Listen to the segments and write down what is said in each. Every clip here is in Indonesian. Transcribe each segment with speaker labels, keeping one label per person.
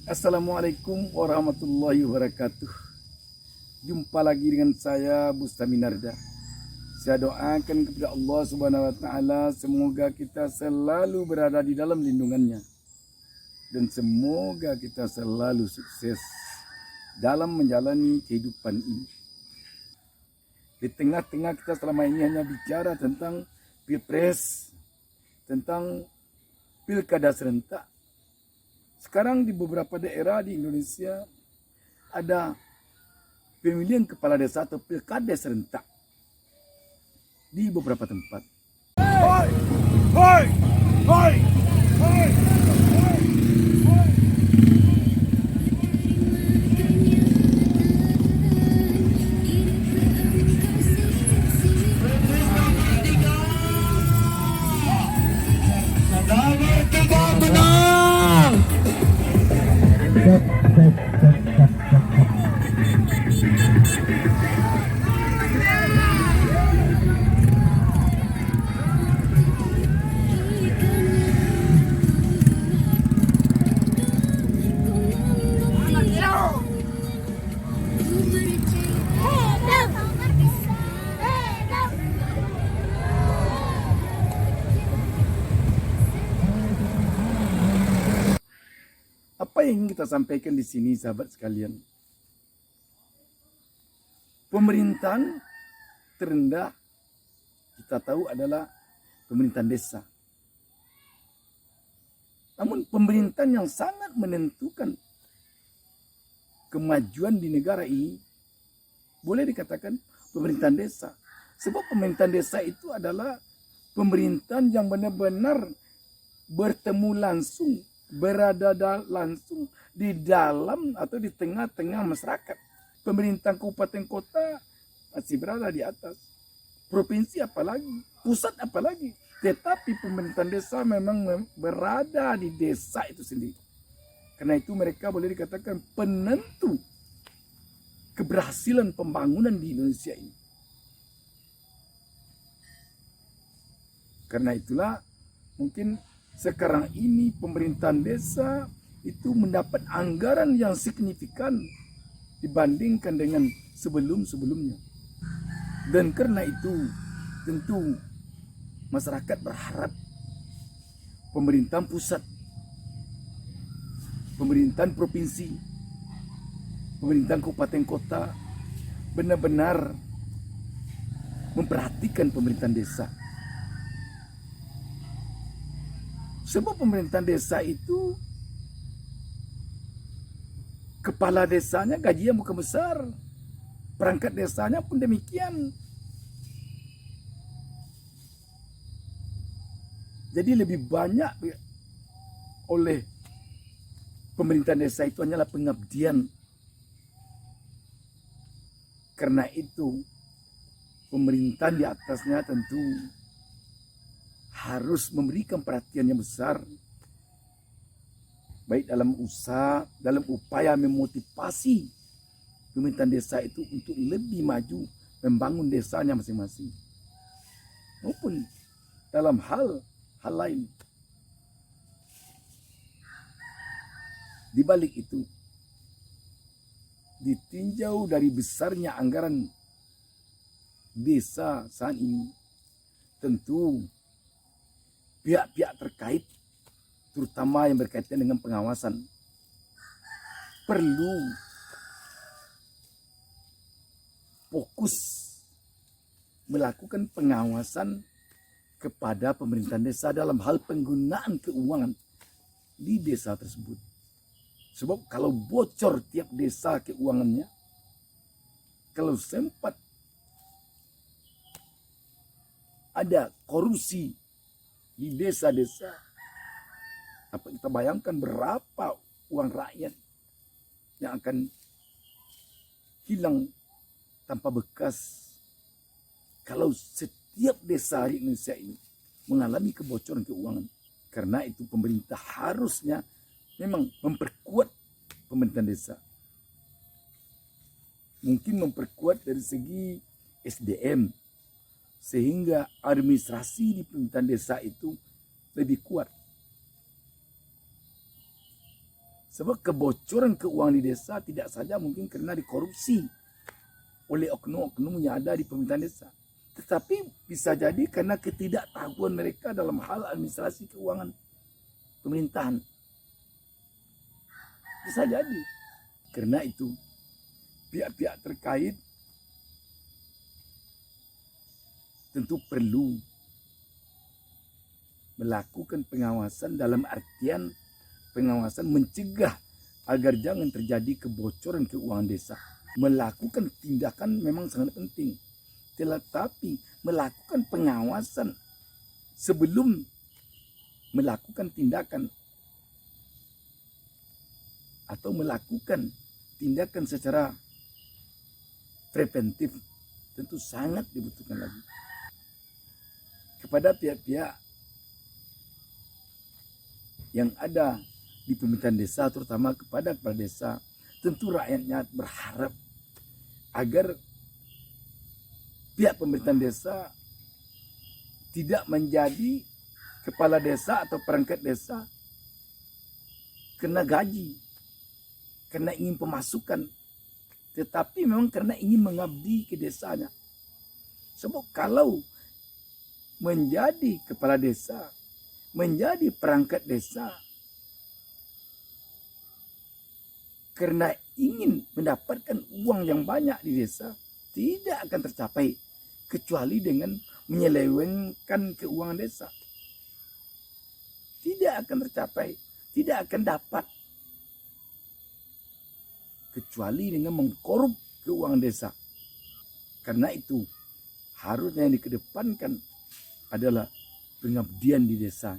Speaker 1: Assalamualaikum warahmatullahi wabarakatuh. Jumpa lagi dengan saya Bustami Narda. Saya doakan kepada Allah Subhanahu wa taala semoga kita selalu berada di dalam lindungannya dan semoga kita selalu sukses dalam menjalani kehidupan ini. Di tengah-tengah kita selama ini hanya bicara tentang pilpres, tentang pilkada serentak. Sekarang di beberapa daerah di Indonesia ada pemilihan kepala desa atau pilkada serentak di beberapa tempat. Hoi! Hoi! Hoi! Hoi! Apa yang ingin kita sampaikan di sini, sahabat sekalian? Pemerintahan terendah kita tahu adalah pemerintahan desa. Namun pemerintahan yang sangat menentukan kemajuan di negara ini boleh dikatakan pemerintahan desa. Sebab pemerintahan desa itu adalah pemerintahan yang benar-benar bertemu langsung, berada langsung di dalam atau di tengah-tengah masyarakat. Pemerintahan kabupaten kota masih berada di atas. Provinsi apalagi, pusat apalagi. Tetapi pemerintahan desa memang berada di desa itu sendiri. Karena itu mereka boleh dikatakan penentu keberhasilan pembangunan di Indonesia ini. Karena itulah mungkin sekarang ini pemerintahan desa itu mendapat anggaran yang signifikan dibandingkan dengan sebelum-sebelumnya. Dan karena itu tentu masyarakat berharap pemerintahan pusat, pemerintahan provinsi, pemerintahan kabupaten kota benar-benar memperhatikan pemerintahan desa. Sebab pemerintahan desa itu kepala desanya gajinya bukan besar, perangkat desanya pun demikian. Jadi lebih banyak oleh pemerintahan desa itu hanyalah pengabdian. Karena itu pemerintahan di atasnya tentu harus memberikan perhatian yang besar, baik dalam usaha, dalam upaya memotivasi pemerintahan desa itu untuk lebih maju membangun desanya masing-masing, maupun dalam hal lain. Di balik itu, ditinjau dari besarnya anggaran desa saat ini, tentu pihak-pihak terkait, terutama yang berkaitan dengan pengawasan, perlu fokus melakukan pengawasan kepada pemerintahan desa dalam hal penggunaan keuangan di desa tersebut. Sebab kalau bocor tiap desa keuangannya, kalau sempat ada korupsi di desa-desa, apa kita bayangkan berapa uang rakyat yang akan hilang tanpa bekas kalau setiap desa di Indonesia ini mengalami kebocoran keuangan. Karena itu pemerintah harusnya memang memperkuat pemerintahan desa. Mungkin memperkuat dari segi SDM, sehingga administrasi di pemerintahan desa itu lebih kuat. Sebab kebocoran keuangan di desa tidak saja mungkin karena dikorupsi oleh oknum-oknum yang ada di pemerintahan desa, tetapi bisa jadi karena ketidaktahuan mereka dalam hal administrasi keuangan pemerintahan. Bisa jadi. Karena itu pihak-pihak terkait tentu perlu melakukan pengawasan, dalam artian pengawasan mencegah agar jangan terjadi kebocoran keuangan desa. Melakukan tindakan memang sangat penting, tetapi melakukan pengawasan sebelum melakukan tindakan atau melakukan tindakan secara preventif tentu sangat dibutuhkan lagi. Kepada pihak-pihak yang ada di pemerintahan desa, terutama kepada kepala desa, tentu rakyatnya berharap agar pihak pemerintahan desa tidak menjadi kepala desa atau perangkat desa kena gaji, karena ingin pemasukan, tetapi memang karena ingin mengabdi ke desanya. Sebab kalau menjadi kepala desa, menjadi perangkat desa karena ingin mendapatkan uang yang banyak di desa, tidak akan tercapai kecuali dengan menyelewengkan keuangan desa. Tidak akan tercapai, tidak akan dapat kecuali dengan mengkorup keuangan desa. Karena itu harusnya yang dikedepankan adalah pengabdian di desa.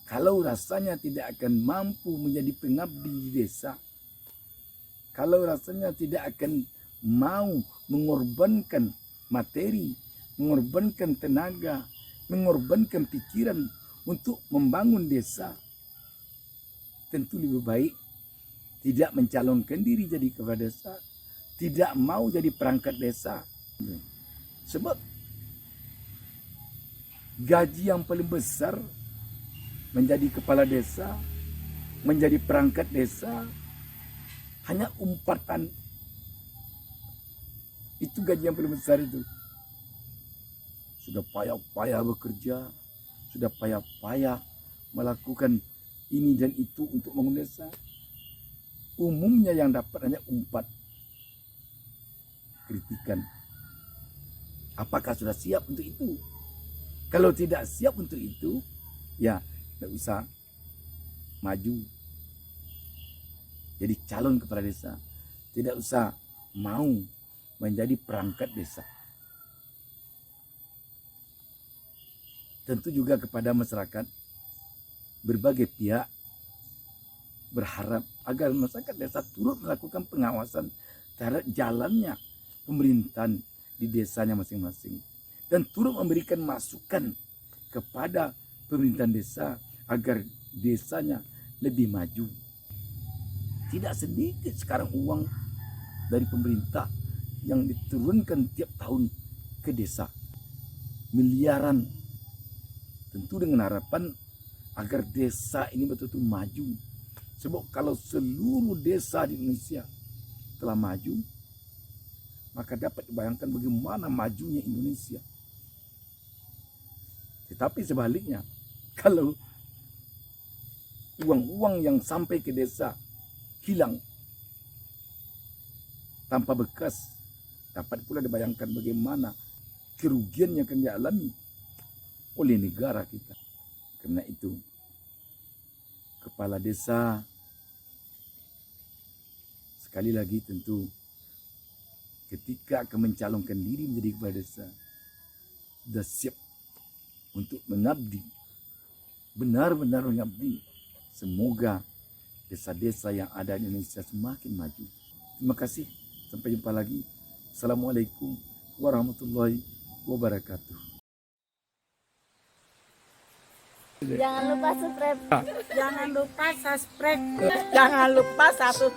Speaker 1: Kalau rasanya tidak akan mampu menjadi pengabdi di desa, kalau rasanya tidak akan mau mengorbankan materi, mengorbankan tenaga, mengorbankan pikiran untuk membangun desa, tentu lebih baik tidak mencalonkan diri jadi kepala desa, tidak mau jadi perangkat desa. Sebab gaji yang paling besar menjadi kepala desa, menjadi perangkat desa, hanya umpatan. Itu gaji yang paling besar itu. Sudah payah-payah bekerja, sudah payah-payah melakukan ini dan itu untuk membangun desa. Umumnya yang dapat hanya umpat, kritikan. Apakah sudah siap untuk itu? Kalau tidak siap untuk itu, ya tidak usah maju jadi calon kepala desa, tidak usah mau menjadi perangkat desa. Tentu juga kepada masyarakat, berbagai pihak berharap agar masyarakat desa turut melakukan pengawasan terhadap jalannya pemerintahan di desanya masing-masing, dan turut memberikan masukan kepada pemerintahan desa agar desanya lebih maju. Tidak sedikit sekarang uang dari pemerintah yang diturunkan tiap tahun ke desa, miliaran. Tentu dengan harapan agar desa ini betul-betul maju. Sebab kalau seluruh desa di Indonesia telah maju, maka dapat dibayangkan bagaimana majunya Indonesia. Tetapi sebaliknya, kalau uang-uang yang sampai ke desa hilang tanpa bekas, dapat pula dibayangkan bagaimana kerugian yang akan dialami oleh negara kita. Karena itu, kepala desa sekali lagi tentu ketika akan mencalonkan diri menjadi kepala desa, sudah siap untuk mengabdi, benar-benar mengabdi. Semoga desa-desa yang ada di Indonesia semakin maju. Terima kasih. Sampai jumpa lagi. Assalamualaikum warahmatullahi wabarakatuh.
Speaker 2: Jangan lupa subscribe. Jangan lupa subscribe. Jangan lupa satu